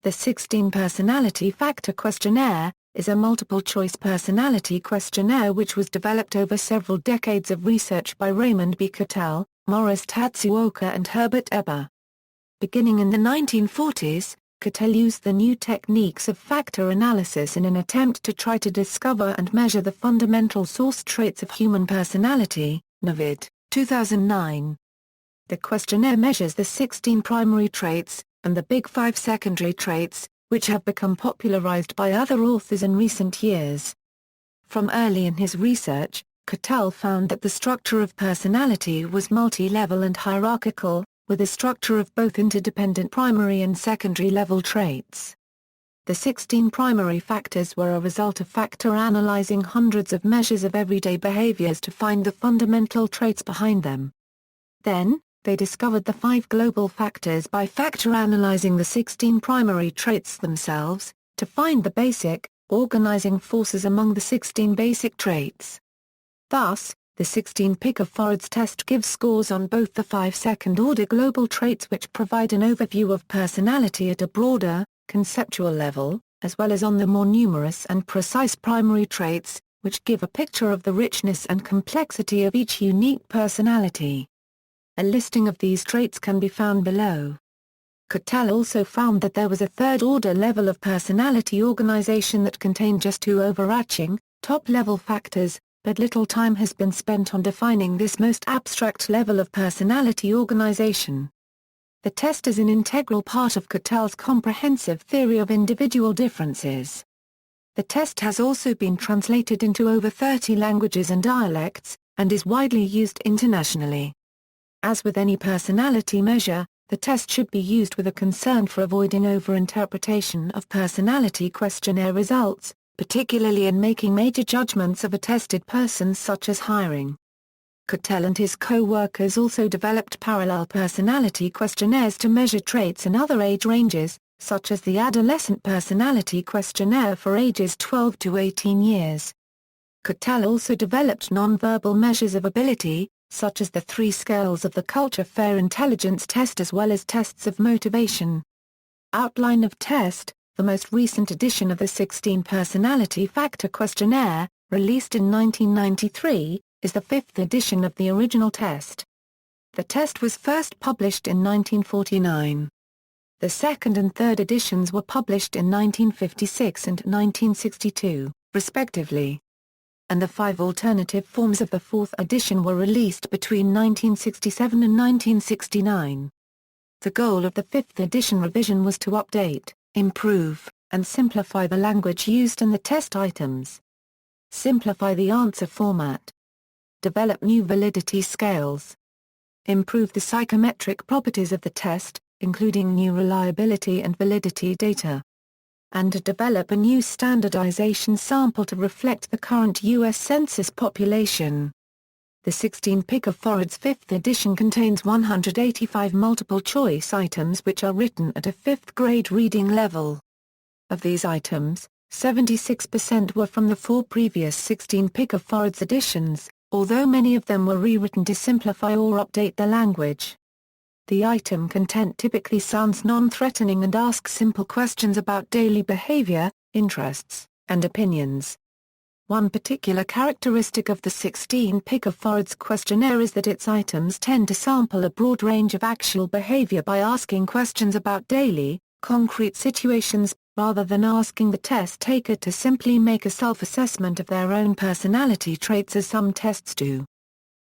The 16 Personality Factor Questionnaire is a multiple-choice personality questionnaire which was developed over several decades of research by Raymond B. Cattell, Maurice Tatsuoka and Herbert Eber. Beginning in the 1940s, Cattell used the new techniques of factor analysis in an attempt to try to discover and measure the fundamental source traits of human personality. Nevid, 2009. The questionnaire measures the 16 primary traits, and the Big Five secondary traits, which have become popularized by other authors in recent years. From early in his research, Cattell found that the structure of personality was multi-level and hierarchical, with a structure of both interdependent primary and secondary level traits. The 16 primary factors were a result of factor analyzing hundreds of measures of everyday behaviors to find the fundamental traits behind them. Then, they discovered the 5 global factors by factor analyzing the 16 primary traits themselves, to find the basic, organizing forces among the 16 basic traits. Thus, the 16 Picard test gives scores on both the 5 second-order global traits which provide an overview of personality at a broader, conceptual level, as well as on the more numerous and precise primary traits, which give a picture of the richness and complexity of each unique personality. A listing of these traits can be found below. Cattell also found that there was a third-order level of personality organization that contained just 2 overarching, top-level factors, but little time has been spent on defining this most abstract level of personality organization. The test is an integral part of Cattell's comprehensive theory of individual differences. The test has also been translated into over 30 languages and dialects, and is widely used internationally. As with any personality measure, the test should be used with a concern for avoiding over-interpretation of personality questionnaire results, particularly in making major judgments of a tested person such as hiring. Cattell and his co-workers also developed parallel personality questionnaires to measure traits in other age ranges, such as the Adolescent Personality Questionnaire for ages 12 to 18 years. Cattell also developed non-verbal measures of ability, such as the 3 scales of the Culture Fair Intelligence Test as well as tests of motivation. Outline of test: the most recent edition of the 16 Personality Factor Questionnaire, released in 1993, is the 5th edition of the original test. The test was first published in 1949. The second and third editions were published in 1956 and 1962, respectively. And the 5 alternative forms of the 4th edition were released between 1967 and 1969. The goal of the 5th edition revision was to update, improve, and simplify the language used in the test items. Simplify the answer format. Develop new validity scales. Improve the psychometric properties of the test, including new reliability and validity data. And to develop a new standardization sample to reflect the current U.S. Census population. The 16 Picard 5th edition contains 185 multiple-choice items which are written at a 5th grade reading level. Of these items, 76% were from the 4 previous 16 Picard editions, although many of them were rewritten to simplify or update the language. The item content typically sounds non-threatening and asks simple questions about daily behavior, interests, and opinions. One particular characteristic of the 16 Picard questionnaire is that its items tend to sample a broad range of actual behavior by asking questions about daily, concrete situations, rather than asking the test taker to simply make a self-assessment of their own personality traits as some tests do.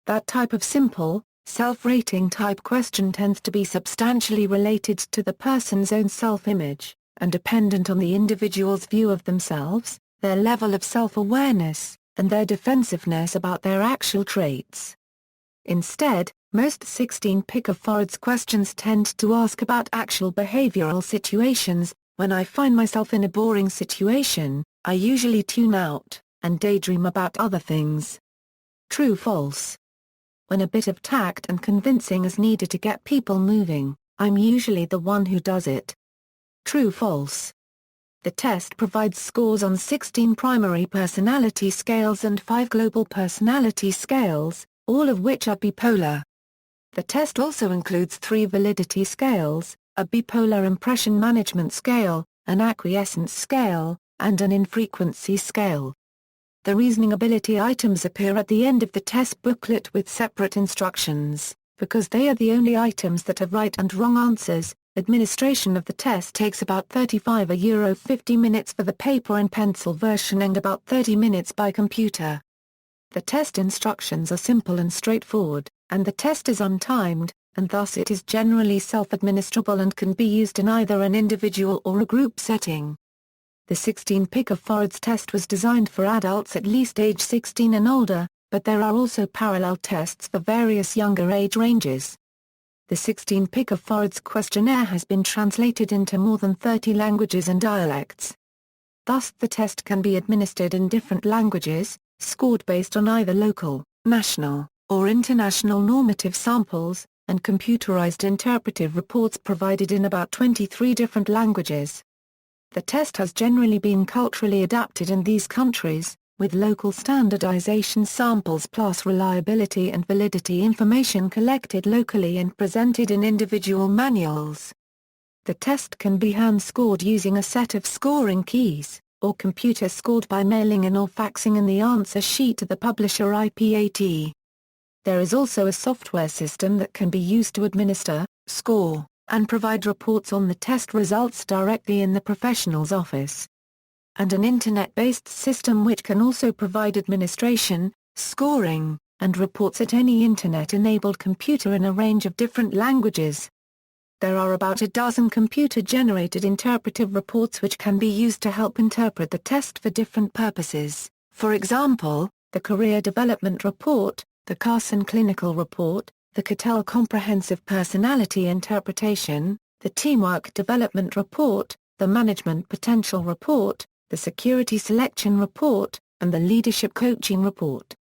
That type of simple, self-rating type question tends to be substantially related to the person's own self-image, and dependent on the individual's view of themselves, their level of self-awareness, and their defensiveness about their actual traits. Instead, most 16 Picard questions tend to ask about actual behavioral situations. When I find myself in a boring situation, I usually tune out, and daydream about other things. True/false. When a bit of tact and convincing is needed to get people moving, I'm usually the one who does it. True/false. The test provides scores on 16 primary personality scales and 5 global personality scales, all of which are bipolar. The test also includes 3 validity scales, a bipolar impression management scale, an acquiescence scale, and an infrequency scale. The reasoning ability items appear at the end of the test booklet with separate instructions. Because they are the only items that have right and wrong answers, administration of the test takes about 35 minutes for the paper and pencil version and about 30 minutes by computer. The test instructions are simple and straightforward, and the test is untimed, and thus it is generally self-administrable and can be used in either an individual or a group setting. The 16 picofarads test was designed for adults at least age 16 and older, but there are also parallel tests for various younger age ranges. The 16 picofarads questionnaire has been translated into more than 30 languages and dialects. Thus the test can be administered in different languages, scored based on either local, national, or international normative samples, and computerized interpretive reports provided in about 23 different languages. The test has generally been culturally adapted in these countries, with local standardization samples plus reliability and validity information collected locally and presented in individual manuals. The test can be hand-scored using a set of scoring keys, or computer-scored by mailing in or faxing in the answer sheet to the publisher IPAT. There is also a software system that can be used to administer, score, and provide reports on the test results directly in the professional's office. And an internet-based system which can also provide administration, scoring, and reports at any internet-enabled computer in a range of different languages. There are about a dozen computer-generated interpretive reports which can be used to help interpret the test for different purposes, for example, the Career Development Report, the Carson Clinical Report, the Cattell Comprehensive Personality Interpretation, the Teamwork Development Report, the Management Potential Report, the Security Selection Report, and the Leadership Coaching Report.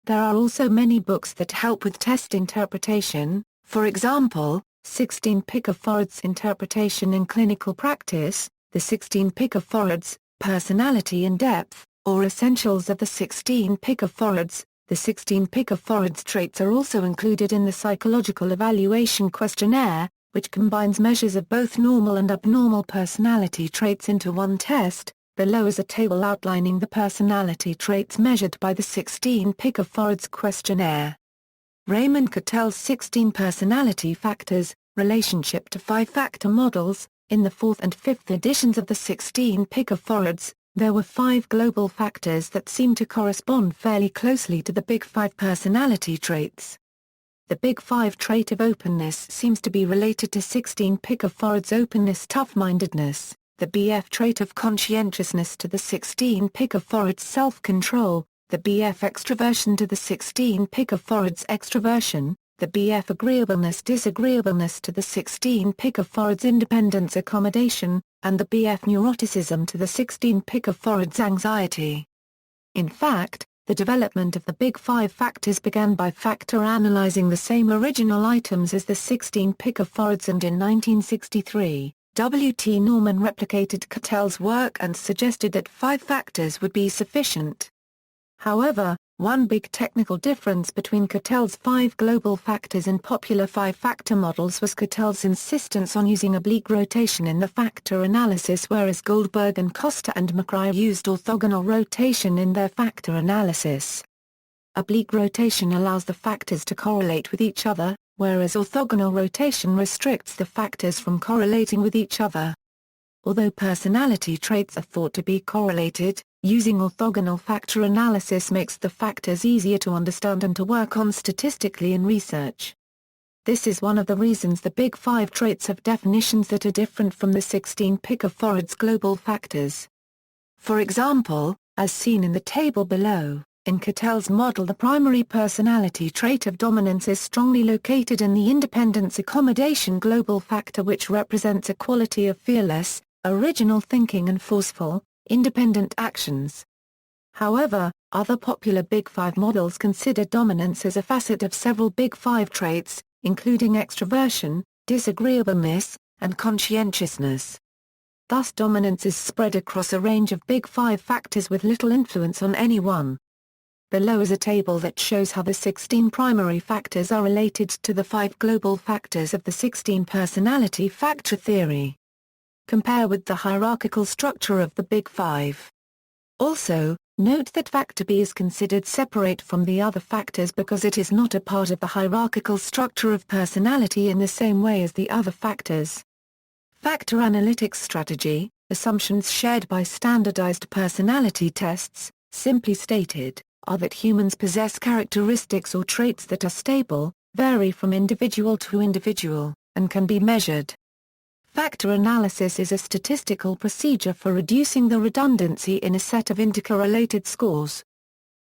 There are also many books that help with test interpretation, for example, 16 picofarads Interpretation in Clinical Practice, the 16 picofarads, Personality in Depth, or Essentials of the 16 picofarads. The 16 picofarads traits are also included in the Psychological Evaluation Questionnaire, which combines measures of both normal and abnormal personality traits into one test. Below is a table outlining the personality traits measured by the 16 picofarads questionnaire. Raymond Cattell's 16 Personality Factors, Relationship to 5-Factor Models. In the 4th and 5th editions of the 16 picofarads, there were 5 global factors that seem to correspond fairly closely to the Big 5 personality traits. The Big 5 trait of openness seems to be related to 16 picofarads openness tough-mindedness, the BF trait of conscientiousness to the 16 picofarads self-control, the BF extroversion to the 16 picofarads extroversion, the BF agreeableness disagreeableness to the 16 picofarads independence accommodation, and the BF neuroticism to the 16 picofarads anxiety. In fact, the development of the Big 5 factors began by factor analyzing the same original items as the 16 picofarads, and in 1963, W. T. Norman replicated Cattell's work and suggested that 5 factors would be sufficient. However, one big technical difference between Cattell's 5 global factors and popular 5-factor models was Cattell's insistence on using oblique rotation in the factor analysis, whereas Goldberg and Costa and McRae used orthogonal rotation in their factor analysis. Oblique rotation allows the factors to correlate with each other, whereas orthogonal rotation restricts the factors from correlating with each other. Although personality traits are thought to be correlated, using orthogonal factor analysis makes the factors easier to understand and to work on statistically in research. This is one of the reasons the Big 5 traits have definitions that are different from the 16 picofarads global factors. For example, as seen in the table below, in Cattell's model the primary personality trait of dominance is strongly located in the independence accommodation global factor, which represents a quality of fearless, original thinking and forceful, independent actions. However, other popular Big 5 models consider dominance as a facet of several Big 5 traits, including extroversion, disagreeableness, and conscientiousness. Thus dominance is spread across a range of Big 5 factors with little influence on any one. Below is a table that shows how the 16 primary factors are related to the 5 global factors of the 16 personality factor theory. Compare with the hierarchical structure of the Big Five. Also, note that factor B is considered separate from the other factors because it is not a part of the hierarchical structure of personality in the same way as the other factors. Factor analytics strategy, assumptions shared by standardized personality tests, simply stated, are that humans possess characteristics or traits that are stable, vary from individual to individual, and can be measured. Factor analysis is a statistical procedure for reducing the redundancy in a set of intercorrelated scores.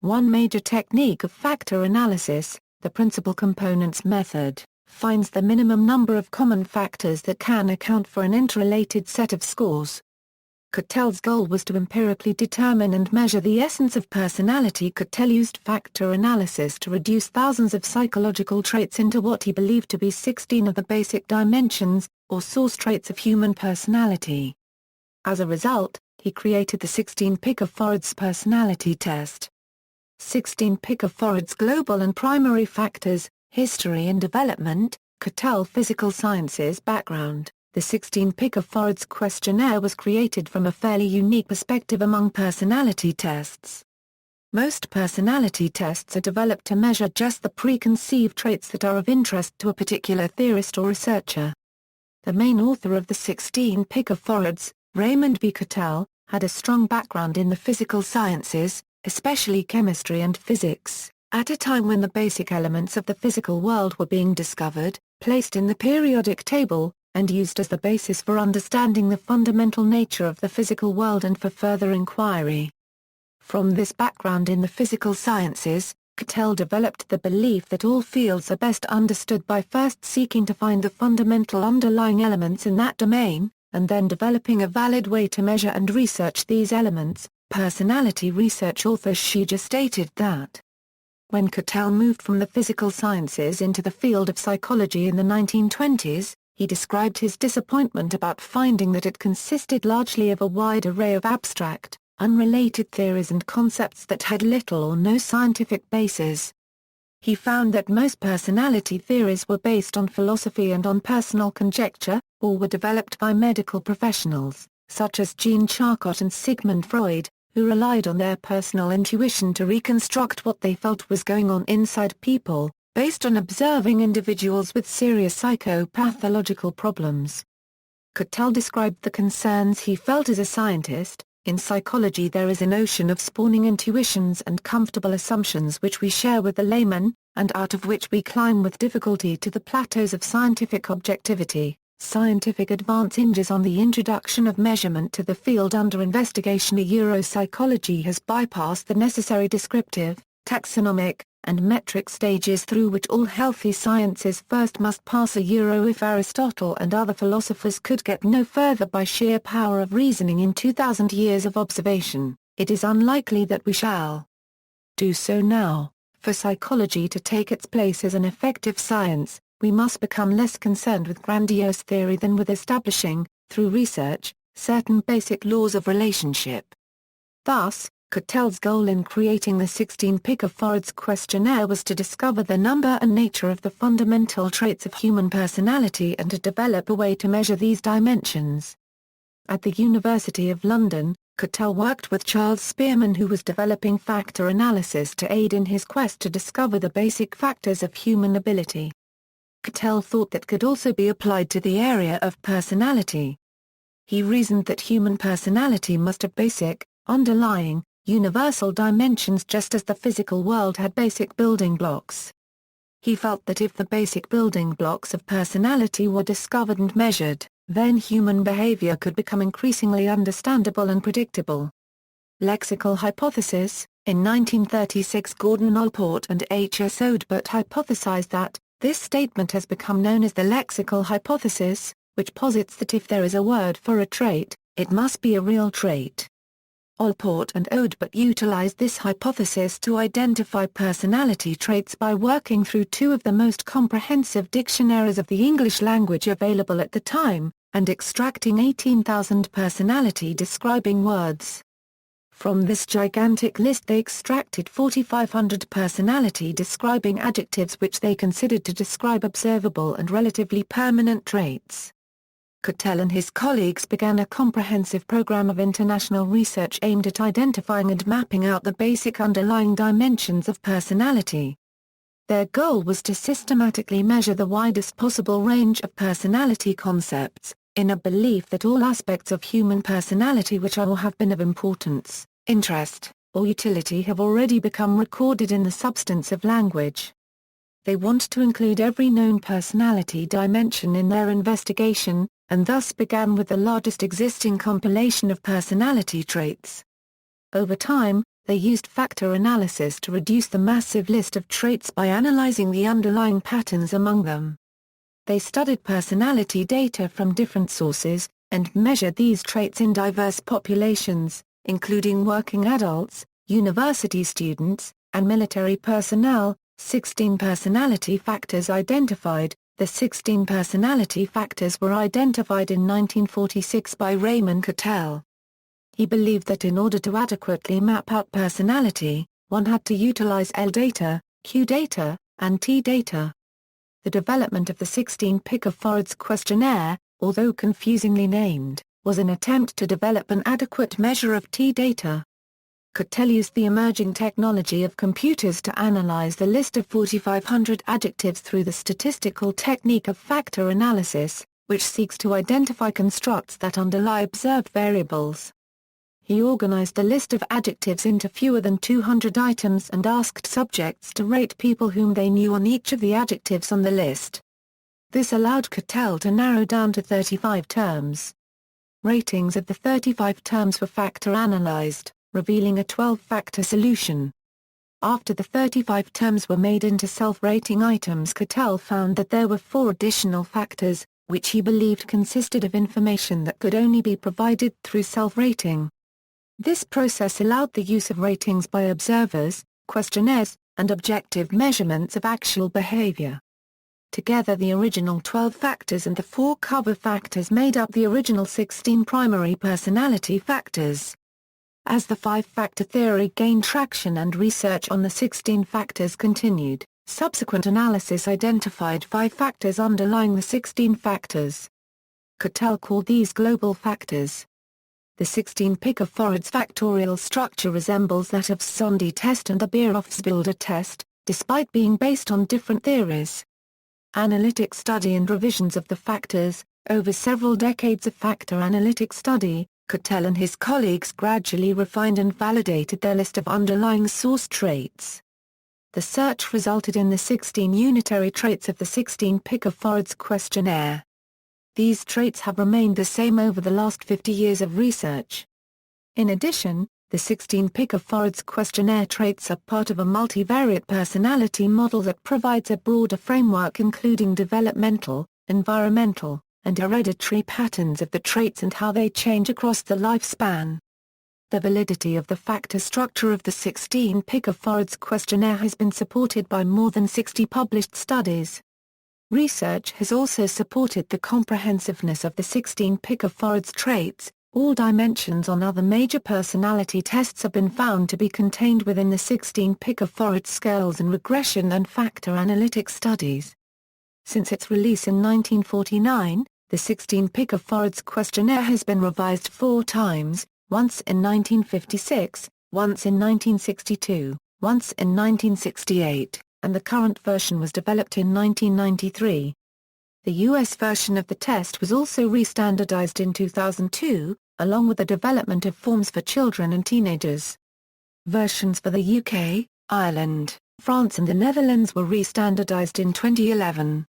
One major technique of factor analysis, the principal components method, finds the minimum number of common factors that can account for an interrelated set of scores. Cattell's goal was to empirically determine and measure the essence of personality. Cattell used factor analysis to reduce thousands of psychological traits into what he believed to be 16 of the basic dimensions, or source traits of human personality. As a result, he created the 16 Picard personality test. 16 Picard global and primary factors, history and development, Cattell physical sciences background. The 16 Picard questionnaire was created from a fairly unique perspective among personality tests. Most personality tests are developed to measure just the preconceived traits that are of interest to a particular theorist or researcher. The main author of the 16 Picards, Raymond B. Cattell, had a strong background in the physical sciences, especially chemistry and physics, at a time when the basic elements of the physical world were being discovered, placed in the periodic table, and used as the basis for understanding the fundamental nature of the physical world and for further inquiry. From this background in the physical sciences, Cattell developed the belief that all fields are best understood by first seeking to find the fundamental underlying elements in that domain, and then developing a valid way to measure and research these elements. Personality research author Shiga stated that when Cattell moved from the physical sciences into the field of psychology in the 1920s, he described his disappointment about finding that it consisted largely of a wide array of abstract, unrelated theories and concepts that had little or no scientific basis. He found that most personality theories were based on philosophy and on personal conjecture, or were developed by medical professionals, such as Jean Charcot and Sigmund Freud, who relied on their personal intuition to reconstruct what they felt was going on inside people, based on observing individuals with serious psychopathological problems. Cattell described the concerns he felt as a scientist. In psychology there is a notion of spawning intuitions and comfortable assumptions which we share with the layman, and out of which we climb with difficulty to the plateaus of scientific objectivity. Scientific advance hinges on the introduction of measurement to the field under investigation. Psychology has bypassed the necessary descriptive, taxonomic, and metric stages through which all healthy sciences first must pass. If Aristotle and other philosophers could get no further by sheer power of reasoning in 2000 years of observation, it is unlikely that we shall do so now. For psychology to take its place as an effective science, we must become less concerned with grandiose theory than with establishing, through research, certain basic laws of relationship. Thus, Cattell's goal in creating the 16 Picards questionnaire was to discover the number and nature of the fundamental traits of human personality and to develop a way to measure these dimensions. At the University of London, Cattell worked with Charles Spearman, who was developing factor analysis to aid in his quest to discover the basic factors of human ability. Cattell thought that could also be applied to the area of personality. He reasoned that human personality must have basic, underlying, universal dimensions just as the physical world had basic building blocks. He felt that if the basic building blocks of personality were discovered and measured, then human behavior could become increasingly understandable and predictable. Lexical Hypothesis. In 1936, Gordon Allport and H. S. Eber hypothesized that this statement has become known as the lexical hypothesis, which posits that if there is a word for a trait, it must be a real trait. Allport and Eber utilized this hypothesis to identify personality traits by working through two of the most comprehensive dictionaries of the English language available at the time, and extracting 18,000 personality-describing words. From this gigantic list they extracted 4,500 personality-describing adjectives which they considered to describe observable and relatively permanent traits. Cattell and his colleagues began a comprehensive program of international research aimed at identifying and mapping out the basic underlying dimensions of personality. Their goal was to systematically measure the widest possible range of personality concepts, in a belief that all aspects of human personality which are or have been of importance, interest, or utility have already become recorded in the substance of language. They want to include every known personality dimension in their investigation, and thus began with the largest existing compilation of personality traits. Over time, they used factor analysis to reduce the massive list of traits by analyzing the underlying patterns among them. They studied personality data from different sources, and measured these traits in diverse populations, including working adults, university students, and military personnel. 16 personality factors identified. The 16 personality factors were identified in 1946 by Raymond Cattell. He believed that in order to adequately map out personality, one had to utilize L data, Q data, and T data. The development of the 16 picoforods questionnaire, although confusingly named, was an attempt to develop an adequate measure of T data. Cattell used the emerging technology of computers to analyze the list of 4,500 adjectives through the statistical technique of factor analysis, which seeks to identify constructs that underlie observed variables. He organized the list of adjectives into fewer than 200 items and asked subjects to rate people whom they knew on each of the adjectives on the list. This allowed Cattell to narrow down to 35 terms. Ratings of the 35 terms were factor analyzed, revealing a 12-factor solution. After the 35 terms were made into self-rating items, Cattell found that there were 4 additional factors, which he believed consisted of information that could only be provided through self-rating. This process allowed the use of ratings by observers, questionnaires, and objective measurements of actual behavior. Together the original 12 factors and the 4 cover factors made up the original 16 primary personality factors. As the 5-factor theory gained traction and research on the 16 factors continued, subsequent analysis identified 5 factors underlying the 16 factors. Cattell called these global factors. The 16 picoforods factorial structure resembles that of Sondhi test and the Birolfsbilder test, despite being based on different theories. Analytic study and revisions of the factors. Over several decades of factor analytic study, Cattell and his colleagues gradually refined and validated their list of underlying source traits. The search resulted in the 16 unitary traits of the 16 picoforods questionnaire. These traits have remained the same over the last 50 years of research. In addition, the 16 picoforods questionnaire traits are part of a multivariate personality model that provides a broader framework including developmental, environmental, and hereditary patterns of the traits and how they change across the lifespan. The validity of the factor structure of the 16 picoforods questionnaire has been supported by more than 60 published studies. Research has also supported the comprehensiveness of the 16 picoforods traits. All dimensions on other major personality tests have been found to be contained within the 16 picoforods scales in regression and factor analytic studies. Since its release in 1949, the 16 picoforods questionnaire has been revised 4 times, once in 1956, once in 1962, once in 1968, and the current version was developed in 1993. The U.S. version of the test was also re-standardized in 2002, along with the development of forms for children and teenagers. Versions for the UK, Ireland, France and the Netherlands were re-standardized in 2011.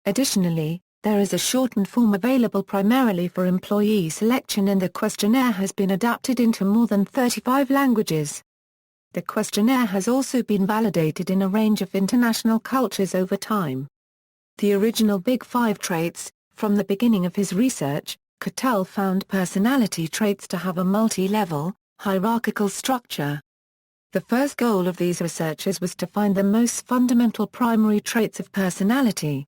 Additionally, there is a shortened form available primarily for employee selection and the questionnaire has been adapted into more than 35 languages. The questionnaire has also been validated in a range of international cultures over time. The original Big Five traits. From the beginning of his research, Cattell found personality traits to have a multi-level, hierarchical structure. The first goal of these researchers was to find the most fundamental primary traits of personality.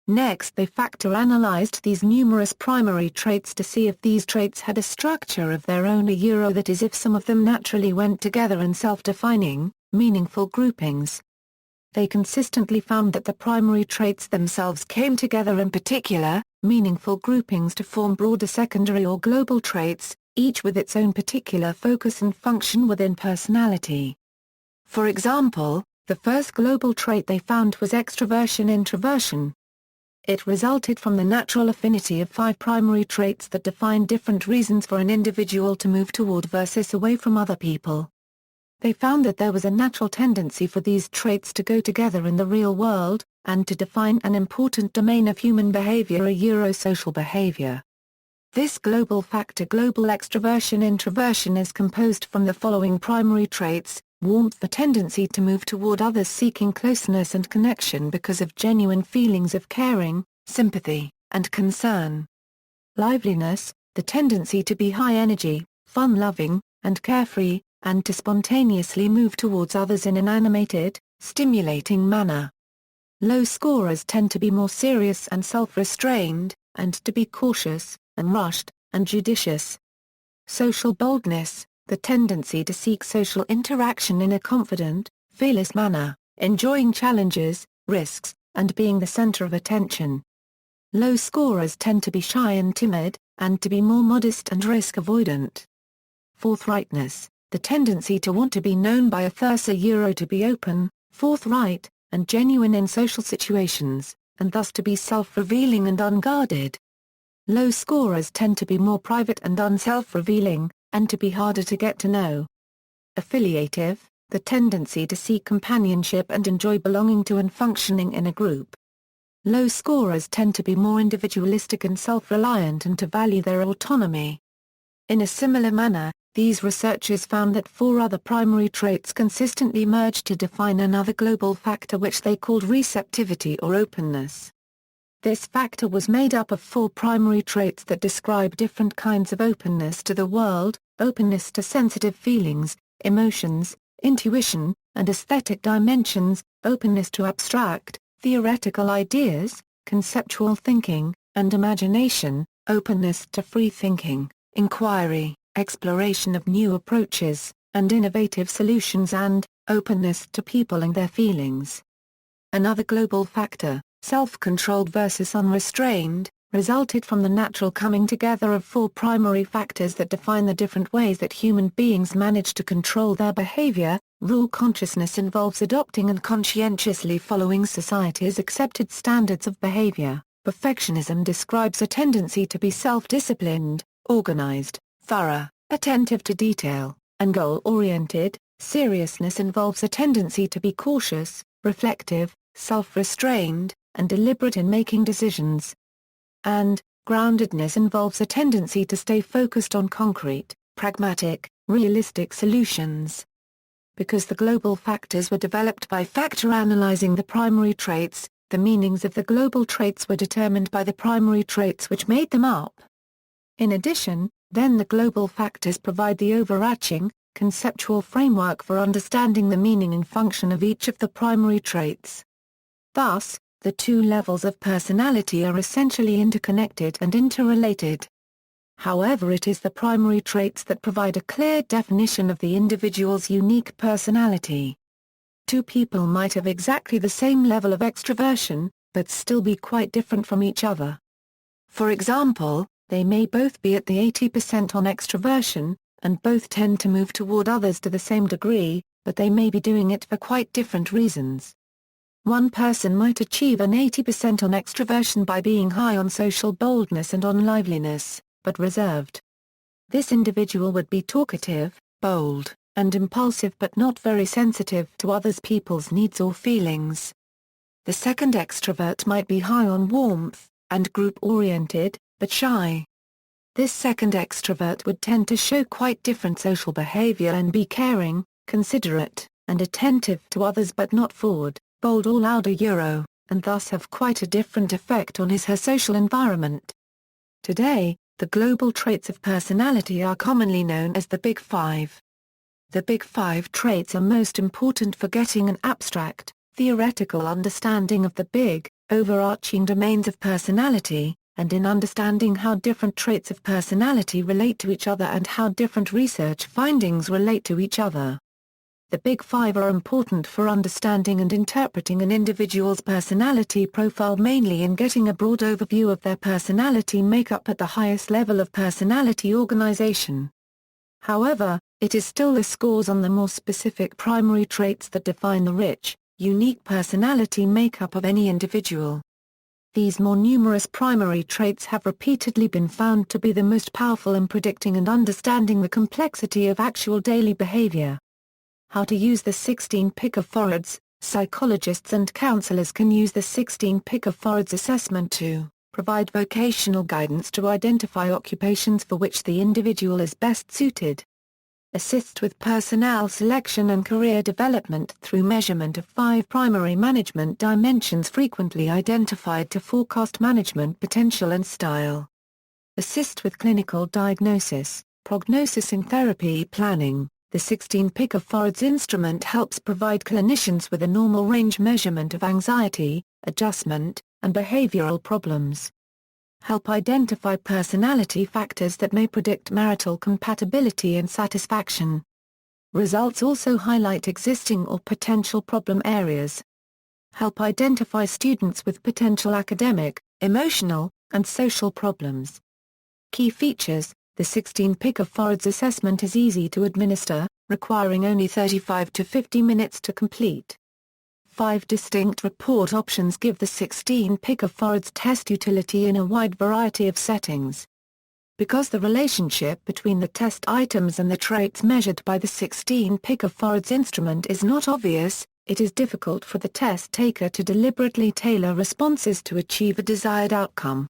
Next they factor analyzed these numerous primary traits to see if these traits had a structure of their own, that is, if some of them naturally went together in self-defining, meaningful groupings. They consistently found that the primary traits themselves came together in particular, meaningful groupings to form broader secondary or global traits, each with its own particular focus and function within personality. For example, the first global trait they found was extroversion-introversion. It resulted from the natural affinity of 5 primary traits that define different reasons for an individual to move toward versus away from other people. They found that there was a natural tendency for these traits to go together in the real world, and to define an important domain of human behavior, social behavior. This global factor, global extroversion-introversion, is composed from the following primary traits: warmth, the tendency to move toward others seeking closeness and connection because of genuine feelings of caring, sympathy, and concern. Liveliness, the tendency to be high energy, fun-loving, and carefree, and to spontaneously move towards others in an animated, stimulating manner. Low scorers tend to be more serious and self-restrained, and to be cautious, and rushed, and judicious. Social boldness, the tendency to seek social interaction in a confident, fearless manner, enjoying challenges, risks, and being the center of attention. Low scorers tend to be shy and timid, and to be more modest and risk-avoidant. Forthrightness, the tendency to want to be known by others, to be open, forthright, and genuine in social situations, and thus to be self-revealing and unguarded. Low scorers tend to be more private and unself-revealing, and to be harder to get to know. Affiliative, the tendency to seek companionship and enjoy belonging to and functioning in a group. Low scorers tend to be more individualistic and self-reliant and to value their autonomy. In a similar manner, these researchers found that 4 other primary traits consistently merged to define another global factor which they called receptivity or openness. This factor was made up of 4 primary traits that describe different kinds of openness to the world: openness to sensitive feelings, emotions, intuition, and aesthetic dimensions, openness to abstract, theoretical ideas, conceptual thinking, and imagination, openness to free thinking, inquiry, exploration of new approaches, and innovative solutions, and openness to people and their feelings. Another global factor, self-controlled versus unrestrained, resulted from the natural coming together of 4 primary factors that define the different ways that human beings manage to control their behavior. Raw consciousness involves adopting and conscientiously following society's accepted standards of behavior. Perfectionism describes a tendency to be self-disciplined, organized, thorough, attentive to detail, and goal-oriented. Seriousness involves a tendency to be cautious, reflective, self-restrained, and deliberate in making decisions. And groundedness involves a tendency to stay focused on concrete, pragmatic, realistic solutions. Because the global factors were developed by factor analyzing the primary traits, the meanings of the global traits were determined by the primary traits which made them up. In addition, then the global factors provide the overarching, conceptual framework for understanding the meaning and function of each of the primary traits. Thus, the 2 levels of personality are essentially interconnected and interrelated. However, it is the primary traits that provide a clear definition of the individual's unique personality. 2 people might have exactly the same level of extroversion, but still be quite different from each other. For example, they may both be at the 80% on extroversion, and both tend to move toward others to the same degree, but they may be doing it for quite different reasons. One person might achieve an 80% on extroversion by being high on social boldness and on liveliness, but reserved. This individual would be talkative, bold, and impulsive but not very sensitive to others' people's needs or feelings. The second extrovert might be high on warmth, and group-oriented, but shy. This second extrovert would tend to show quite different social behavior and be caring, considerate, and attentive to others but not forward, bold or loud, and thus have quite a different effect on his/her social environment. Today, the global traits of personality are commonly known as the Big Five. The Big Five traits are most important for getting an abstract, theoretical understanding of the big, overarching domains of personality, and in understanding how different traits of personality relate to each other and how different research findings relate to each other. The Big Five are important for understanding and interpreting an individual's personality profile, mainly in getting a broad overview of their personality makeup at the highest level of personality organization. However, it is still the scores on the more specific primary traits that define the rich, unique personality makeup of any individual. These more numerous primary traits have repeatedly been found to be the most powerful in predicting and understanding the complexity of actual daily behavior. How to use the 16 picofarads. Psychologists and counselors can use the 16 picofarads assessment to provide vocational guidance to identify occupations for which the individual is best suited. Assist with personnel selection and career development through measurement of 5 primary management dimensions frequently identified to forecast management potential and style. Assist with clinical diagnosis, prognosis and therapy planning. The 16 picofarads instrument helps provide clinicians with a normal range measurement of anxiety, adjustment, and behavioral problems. Help identify personality factors that may predict marital compatibility and satisfaction. Results also highlight existing or potential problem areas. Help identify students with potential academic, emotional, and social problems. Key features. The 16 picofarads assessment is easy to administer, requiring only 35 to 50 minutes to complete. 5 distinct report options give the 16 picofarads test utility in a wide variety of settings. Because the relationship between the test items and the traits measured by the 16 picofarads instrument is not obvious, it is difficult for the test taker to deliberately tailor responses to achieve a desired outcome.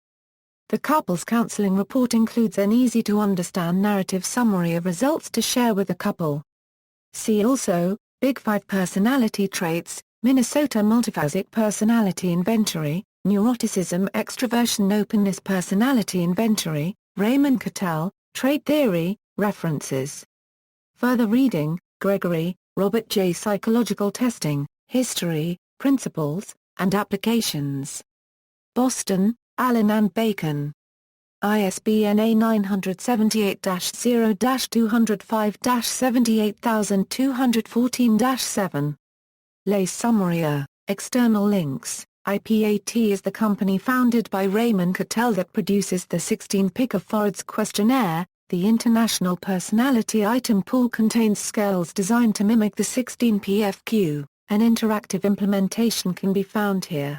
The couple's counseling report includes an easy-to-understand narrative summary of results to share with the couple. See also, Big Five personality traits, Minnesota Multiphasic Personality Inventory, Neuroticism Extroversion Openness Personality Inventory, Raymond Cattell, Trait Theory, References. Further reading, Gregory, Robert J. Psychological Testing, History, Principles, and Applications. Boston, Allen and Bacon. ISBN A978-0-205-78214-7. Les Summarier, External Links. IPAT is the company founded by Raymond Cattell that produces the 16 picofarads questionnaire. The International Personality Item Pool contains scales designed to mimic the 16 PFQ. An interactive implementation can be found here.